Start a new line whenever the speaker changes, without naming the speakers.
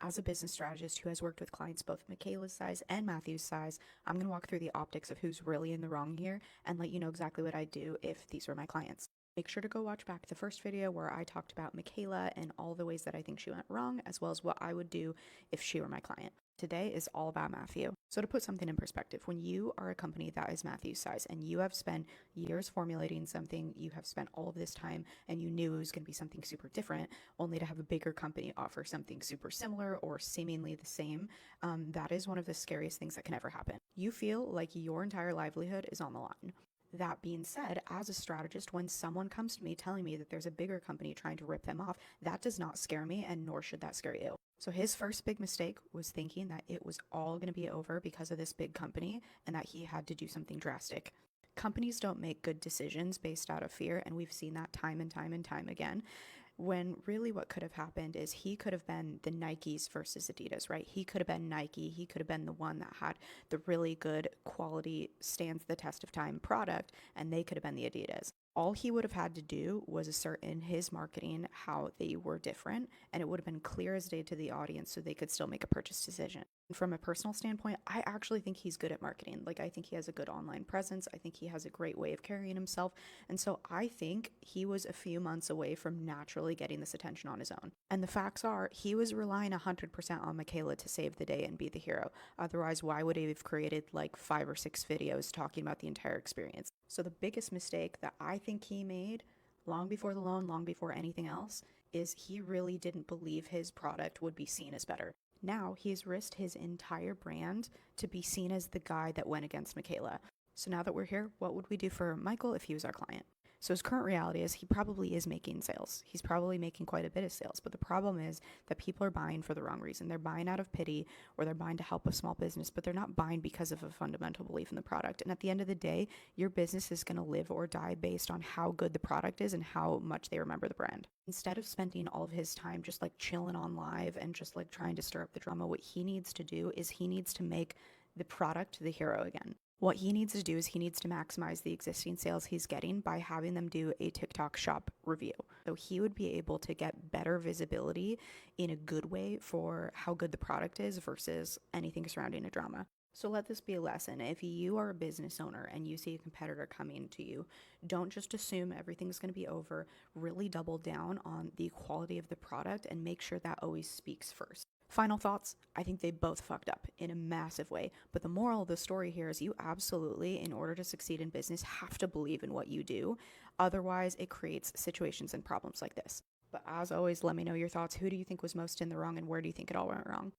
As a business strategist who has worked with clients both Michaela's size and Matthew's size, I'm going to walk through the optics of who's really in the wrong here and let you know exactly what I'd do if these were my clients. Make sure to go watch back the first video where I talked about Michaela and all the ways that I think she went wrong, as well as what I would do if she were my client. Today is all about Matthew. So to put something in perspective, when you are a company that is Matthew's size and you have spent years formulating something, you have spent all of this time and you knew it was going to be something super different, only to have a bigger company offer something super similar or seemingly the same, that is one of the scariest things that can ever happen. You feel like your entire livelihood is on the line. That being said, as a strategist, when someone comes to me telling me that there's a bigger company trying to rip them off, that does not scare me, and nor should that scare you. So his first big mistake was thinking that it was all going to be over because of this big company and that he had to do something drastic. Companies don't make good decisions based out of fear, and we've seen that time and time and time again. When really what could have happened is he could have been the Nikes versus Adidas, right? He could have been Nike. He could have been the one that had the really good quality, stands the test of time product, and they could have been the Adidas. All he would have had to do was assert in his marketing how they were different, and it would have been clear as day to the audience so they could still make a purchase decision. From a personal standpoint, I actually think he's good at marketing. Like, I think he has a good online presence. I think he has a great way of carrying himself. And so I think he was a few months away from naturally getting this attention on his own. And the facts are, he was relying 100% on Michaela to save the day and be the hero. Otherwise, why would he have created like 5 or 6 videos talking about the entire experience? So the biggest mistake that I think he made, long before the loan, long before anything else, is he really didn't believe his product would be seen as better. Now he's risked his entire brand to be seen as the guy that went against Michaela. So now that we're here, what would we do for Michael if he was our client? So his current reality is he probably is making sales. He's probably making quite a bit of sales. But the problem is that people are buying for the wrong reason. They're buying out of pity, or they're buying to help a small business, but they're not buying because of a fundamental belief in the product. And at the end of the day, your business is going to live or die based on how good the product is and how much they remember the brand. Instead of spending all of his time just like chilling on live and just like trying to stir up the drama, what he needs to do is he needs to make the product the hero again. What he needs to do is he needs to maximize the existing sales he's getting by having them do a TikTok shop review. So he would be able to get better visibility in a good way for how good the product is versus anything surrounding a drama. So let this be a lesson. If you are a business owner and you see a competitor coming to you, don't just assume everything's going to be over. Really double down on the quality of the product and make sure that always speaks first. Final thoughts, I think they both fucked up in a massive way. But the moral of the story here is you absolutely, in order to succeed in business, have to believe in what you do. Otherwise, it creates situations and problems like this. But as always, let me know your thoughts. Who do you think was most in the wrong and where do you think it all went wrong?